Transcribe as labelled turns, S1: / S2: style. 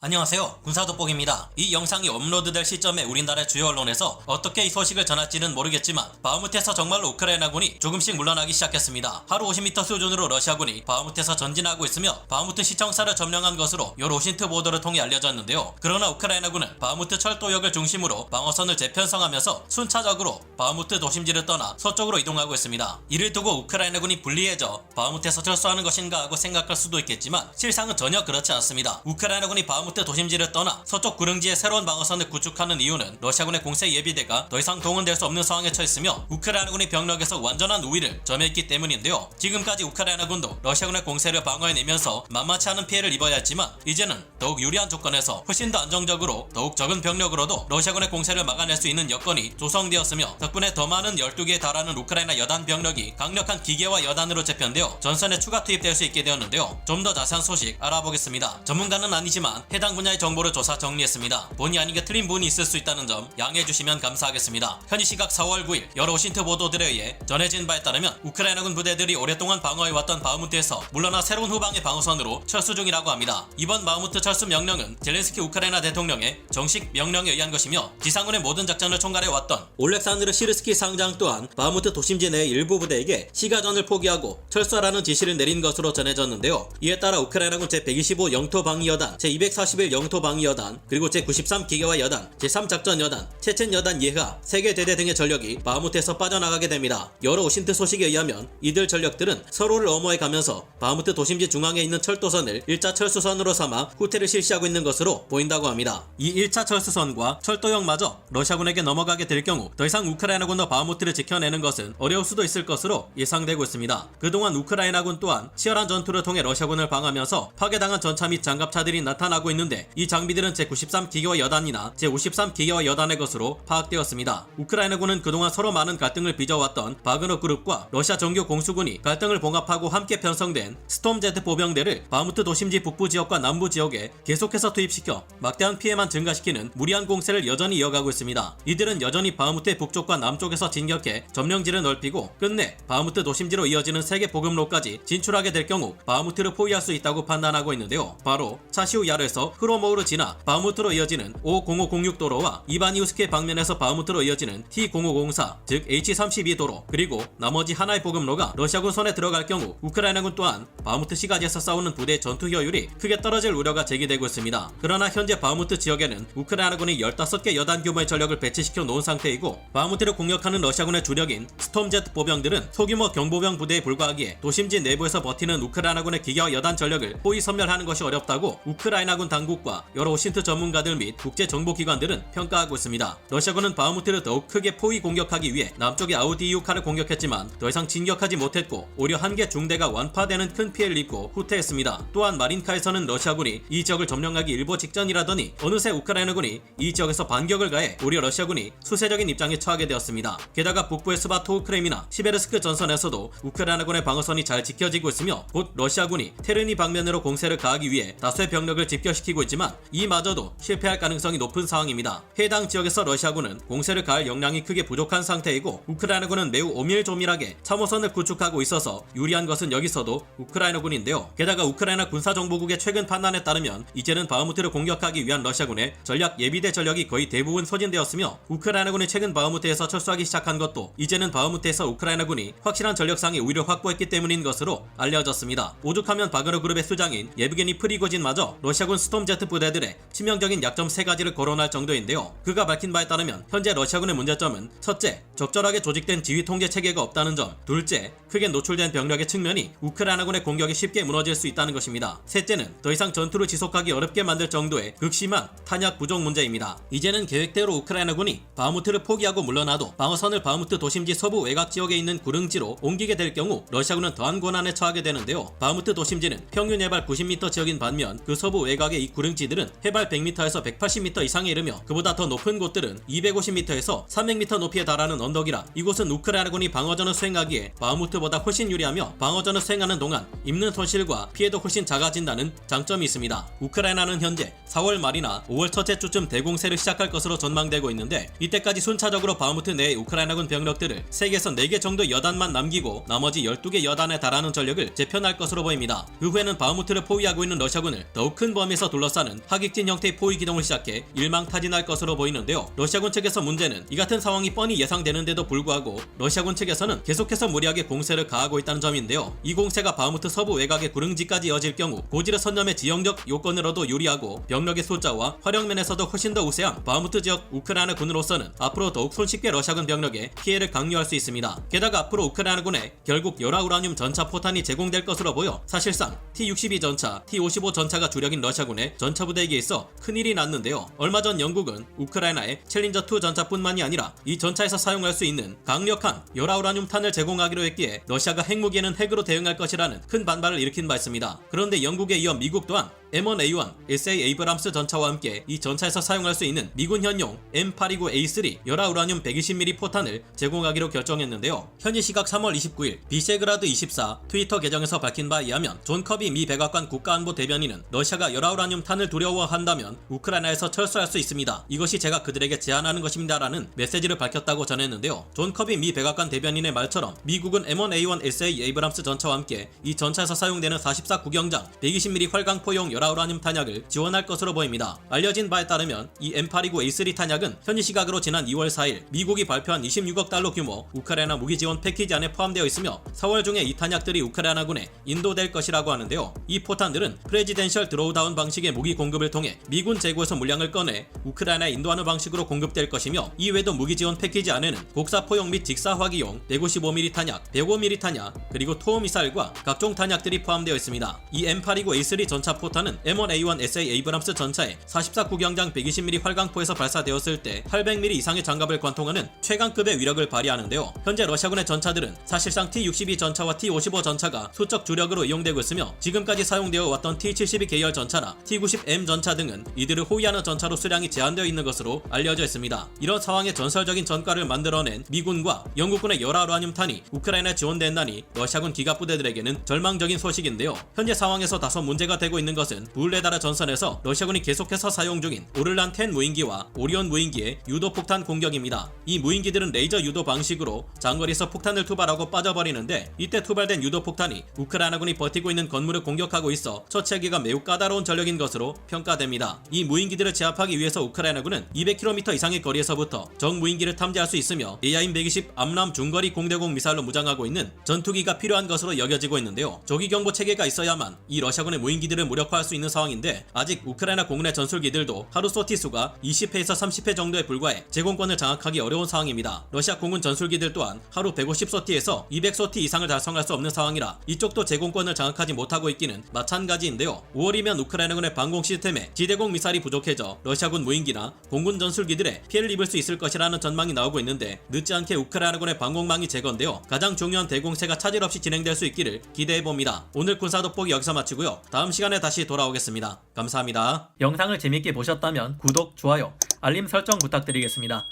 S1: 안녕하세요, 군사돋보기입니다. 이 영상이 업로드될 시점에 우리나라 주요 언론에서 어떻게 이 소식을 전할지는 모르겠지만 바흐무트에서 정말로 우크라이나군이 조금씩 물러나기 시작했습니다. 하루 50m 수준으로 러시아군이 바흐무트에서 전진하고 있으며 바흐무트 시청사를 점령한 것으로 요 로신트 보도를 통해 알려졌는데요. 그러나 우크라이나군은 바흐무트 철도역을 중심으로 방어선을 재편성하면서 순차적으로 바흐무트 도심지를 떠나 서쪽으로 이동하고 있습니다. 이를 두고 우크라이나군이 불리해져 바흐무트에서 철수하는 것인가 하고 생각할 수도 있겠지만 실상은 전혀 그렇지 않습니다. 우크라이나군이 바흐무트 도심지를 떠나 서쪽 구릉지에 새로운 방어선을 구축하는 이유는 러시아군의 공세 예비대가 더 이상 동원될 수 없는 상황에 처했으며 우크라이나군이 병력에서 완전한 우위를 점했기 때문인데요. 지금까지 우크라이나군도 러시아군의 공세를 방어해내면서 만만치 않은 피해를 입어야 했지만 이제는 더욱 유리한 조건에서 훨씬 더 안정적으로 더욱 적은 병력으로도 러시아군의 공세를 막아낼 수 있는 여건이 조성되었으며 덕분에 더 많은 12개에 달하는 우크라이나 여단 병력이 강력한 기계와 여단으로 재편되어 전선에 추가 투입될 수 있게 되었는데요. 좀 더 자세한 소식 알아보겠습니다. 전문가는 아니지만 해당 분야의 정보를 조사 정리했습니다. 본의 아니게 틀린 부분이 있을 수 있다는 점 양해해 주시면 감사하겠습니다. 현지 시각 4월 9일 여러 오신트 보도들에 의해 전해진 바에 따르면 우크라이나군 부대들이 오랫동안 방어해왔던 바흐무트에서 물러나 새로운 후방의 방어선으로 철수 중이라고 합니다. 이번 바흐무트 철수 명령은 젤렌스키 우크라이나 대통령의 정식 명령에 의한 것이며 지상군의 모든 작전을 총괄해왔던 올렉산드르 시르스키 상장 또한 바흐무트 도심지 내 일부 부대에게 시가전을 포기하고 철수하라는 지시를 내린 것으로 전해졌는데요. 이에 따라 우크라이나군 제125 영토방위여단, 제241 영토방위여단, 그리고 제93 기계화 여단, 제3작전 여단, 체첸 여단 예하, 세계 대대 등의 전력이 바흐무트에서 빠져나가게 됩니다. 여러 오신트 소식에 의하면 이들 전력들은 서로를 엄호해 가면서 바흐무트 도심지 중앙에 있는 철도선을 1차 철수선으로 삼아 후퇴를 실시하고 있는 것으로 보인다고 합니다. 이 1차 철수선과 철도역마저 러시아군에게 넘어가게 될 경우 더 이상 우크라이나군도 바흐무트를 지켜내는 것은 어려울 수도 있을 것으로 예상되고 있습니다. 그동안 우크라이나군 또한 치열한 전투를 통해 러시아군을 방어하면서 파괴당한 전차 및 장갑차들이 나타나고 있는데 이 장비들은 제93 기계화 여단이나 제53 기계화 여단의 것으로 파악되었습니다. 우크라이나군은 그동안 서로 많은 갈등을 빚어왔던 바그너 그룹과 러시아 정규 공수군이 갈등을 봉합하고 함께 편성된 스톰제트 보병대를 바흐무트 도심지 북부 지역과 남부 지역에 계속해서 투입시켜 막대한 피해만 증가시키는 무리한 공세를 여전히 이어가고 있습니다. 이들은 여전히 바흐무트의 북쪽과 남쪽에서 진격해 점령지를 넓히고 끝내 바흐무트 도심지로 이어지는 세계 보급로까지 진출하게 될 경우 바흐무트를 포위할 수 있다고 판단하고 있는데요. 바로 차시우 야르에서 흐로모우를 지나 바흐무트로 이어지는 O0506 도로와 이바니우스크의 방면에서 바흐무트로 이어지는 T0504 즉 H32 도로, 그리고 나머지 하나의 보급로가 러시아군 손에 들어갈 경우 우크라이나군 또한 바흐무트 시가지에서 싸우는 부대의 전투 효율이 크게 떨어질 우려가 제기되고 있습니다. 그러나 현재 바흐무트 지역에는 우크라이나군이 15개 여단 규모의 전력을 배치시켜 놓은 상태이고 바흐무트를 공격하는 러시아군의 주력인 스톰제트 보병들은 소규모 경보병 부대에 불과하기에 도심지 내부에서 버티는 우크라이나군의 기계화 여단 전력을 포위 섬멸하는 것이 어렵다고 우크라이나군 당국과 여러 오신트 전문가들 및 국제 정보기관들은 평가하고 있습니다. 러시아군은 바흐무트를 더욱 크게 포위 공격하기 위해 남쪽의 아우디이우카를 공격했지만 더 이상 진격하지 못했고 오히려 한 개 중대가 완파되는 큰 피해를 입고 후퇴했습니다. 또한 마린카에서는 러시아군이 이 지역을 점령하기 일보 직전이라더니 어느새 우크라이나군이 이 지역에서 반격을 가해 오히려 러시아군이 수세적인 입장에 처하게 되었습니다. 게다가 북부의 스바토우크렘이나 시베르스크 전선에서도 우크라이나군의 방어선이 잘 지켜지고 있으며 곧 러시아군이 테르니 방면으로 공세를 가하기 위해 다수의 병력을 집결시키고 있지만 이마저도 실패할 가능성이 높은 상황입니다. 해당 지역에서 러시아군은 공세를 가할 역량이 크게 부족한 상태이고 우크라이나군은 매우 오밀조밀하게 참호선을 구축하고 있어서 유리한 것은 여기서도 우크라이나군인데요. 게다가 우크라이나 군사정보국의 최근 판단에 따르면 이제는 바흐무트를 공격하기 위한 러시아군의 전략 예비대 전력이 거의 대부분 소진되었으며 우크라이나군이 최근 바흐무트에서 철수하기 시작한 것도 이제는 바흐무트에서 우크라이나군이 확실한 전력상의 우위를 확보했기 때문인 것으로 알려졌습니다. 오죽하면 바그너 그룹의 수장인 예브게니 프리고진마저 러시아군 스톰제트 부대들의 치명적인 약점 3가지를 거론할 정도인데요. 그가 밝힌 바에 따르면 현재 러시아군의 문제점은 첫째, 적절하게 조직된 지휘 통제 체계가 없다는 점, 둘째, 크게 노출된 병력의 측면이 우크라이나군의 공격이 쉽게 무너질 수 있다는 것입니다. 셋째는 더 이상 전투를 지속하기 어렵게 만들 정도의 극심한 탄약 부족 문제입니다. 이제는 계획대로 우크라이나군이 바흐무트를 포기하고 물러나도 방어선을 바흐무트 도심지 서부 외곽 지역에 있는 구릉지로 옮기게 될 경우 러시아군은 더한 고난에 처하게 되는데요. 바흐무트 도심지는 평균 해발 90m 지역인 반면 그 서부 외곽의 이 구릉지들은 해발 100m에서 180m 이상에 이르며 그보다 더 높은 곳들은 250m에서 300m 높이에 달하는 언덕이라 이곳은 우크라이나군이 방어전을 수행하기에 바흐무트보다 훨씬 유리하며 방어전을 수행하는 동안 입는 손실과 피해도 훨씬 작아진다는 장점이 있습니다. 우크라이나는 현재 4월 말이나 5월 첫째 주쯤 대공세를 시작할 것으로 전망되고 있는데 이때까지 순차적으로 바흐무트 내의 우크라이나군 병력들을 3개에서 4개 정도 여단만 남기고 나머지 12개 여단에 달하는 전력을 재편할 것으로 보입니다. 그 후에는 바흐무트를 포위하고 있는 러시아군을 더욱 큰 범위에서 둘러싸는 하객진 형태의 포위 기동을 시작해 일망타진할 것으로 보이는데요. 러시아군 측에서 문제는 이 같은 상황이 뻔히 예상되는데도 불구하고 러시아군 측에서는 계속해서 무리하게 공세를 가하고 있다는 점인데요. 이 공세가 바흐무트 서부 외곽의 구릉지까지 이어질 경우 고지르 선념의 지형적 요건으로도 유리하고 병력의 숫자와 화력면에서도 훨씬 더 우세한 바흐무트 지역 우크라이나 군으로서는 앞으로 더욱 손쉽게 러시아군 병력에 피해를 강요할 수 있습니다. 게다가 앞으로 우크라이나군에 결국 열화우라늄 전차 포탄이 제공될 것으로 보여 사실상 T-62 전차, T-55 전차가 주력인 러시아군의 전차부대에게 있어 큰일이 났는데요. 얼마 전 영국은 우크라이나에 챌린저2 전차뿐만이 아니라 이 전차에서 사용할 수 있는 강력한 열화우라늄 탄을 제공하기로 했기에 러시아가 핵무기에는 핵으로 대응할 것이라는 큰 반발을 일으킨 바 있습니다. 그런데 영국에 이어 미국 또한 M1A1 SA 에이브람스 전차와 함께 이 전차에서 사용할 수 있는 미군 현용 M829A3 열화우라늄 120mm 포탄을 제공하기로 결정했는데요. 현지 시각 3월 29일 비셰그라드 24 트위터 계정에서 밝힌 바에 의하면 존 커비 미 백악관 국가안보 대변인은 러시아가 열화우라늄 탄을 두려워한다면 우크라이나에서 철수할 수 있습니다. 이것이 제가 그들에게 제안하는 것입니다라는 메시지를 밝혔다고 전했는데요. 존 커비 미 백악관 대변인의 말처럼 미국은 M1A1 SA 에이브람스 전차와 함께 이 전차에서 사용되는 44 구경장 120mm 활강포용 열화우라늄 탄약을 지원할 것으로 보입니다. 알려진 바에 따르면 이 M829A3 탄약은 현지 시각으로 지난 2월 4일 미국이 발표한 26억 달러 규모 우크라이나 무기 지원 패키지 안에 포함되어 있으며 4월 중에 이 탄약들이 우크라이나군에 인도될 것이라고 하는데요. 이 포탄들은 프레지덴셜 드로우다운 방식의 무기 공급을 통해 미군 재고에서 물량을 꺼내 우크라이나에 인도하는 방식으로 공급될 것이며 이외에도 무기 지원 패키지 안에는 곡사포용 및 직사화기용 155mm 탄약, 105mm 탄약, 그리고 토어미사일과 각종 탄약들이 포함되어 있습니다. 이 M829A3 전차 포탄은 M1A1 SA 에이브람스 전차의 44 구경장 120mm 활강포에서 발사되었을 때 800mm 이상의 장갑을 관통하는 최강급의 위력을 발휘하는데요. 현재 러시아군의 전차들은 사실상 T-62 전차와 T-55 전차가 수적 주력으로 이용되고 있으며 지금까지 사용되어 왔던 T-72 계열 전차나 T-90M 전차 등은 이들을 호위하는 전차로 수량이 제한되어 있는 것으로 알려져 있습니다. 이런 상황에 전설적인 전과를 만들어낸 미군과 영국군의 열화우라늄 탄이 우크라이나에 지원된다니 러시아군 기갑부대들에게는 절망적인 소식인데요. 현재 상황에서 다소 문제가 되고 있는 것은 불레다르 전선에서 러시아군이 계속해서 사용 중인 오를란 10 무인기와 오리온 무인기의 유도폭탄 공격입니다. 이 무인기들은 레이저 유도 방식으로 장거리에서 폭탄을 투발하고 빠져버리는데 이때 투발된 유도폭탄이 우크라이나군이 버티고 있는 건물을 공격하고 있어 처치하기가 매우 까다로운 전력인 것으로 평가됩니다. 이 무인기들을 제압하기 위해서 우크라이나군은 200km 이상의 거리에서부터 적 무인기를 탐지할 수 있으며 AIM-120 암람 중거리 공대공 미사일로 무장하고 있는 전투기가 필요한 것으로 여겨지고 있는데요. 조기경보 체계가 있어야만 이 러시아군의 무인기들을 무력화할 수 있는 상황인데 아직 우크라이나 공군의 전술기들도 하루 쏘티 수가 20회에서 30회 정도에 불과해 제공권을 장악하기 어려운 상황입니다. 러시아 공군 전술기들 또한 하루 150쏘티에서 200쏘티 이상을 달성할 수 없는 상황이라 이쪽도 제공권을 장악하지 못하고 있기는 마찬가지인데요. 5월이면 우크라이나군의 방공 시스템에 지대공 미사일이 부족해져 러시아군 무인기나 공군 전술기들에 피해를 입을 수 있을 것이라는 전망이 나오고 있는데 늦지 않게 우크라이나군의 방공망이 재건되어 가장 중요한 대공세가 차질 없이 진행될 수 있기를 기대해봅니다. 오늘 군사 돋보기 여기서 마치고요. 다음 시간에 다시 돌아오겠습니다. 감사합니다. 영상을 재밌게 보셨다면 구독, 좋아요, 알림 설정 부탁드리겠습니다.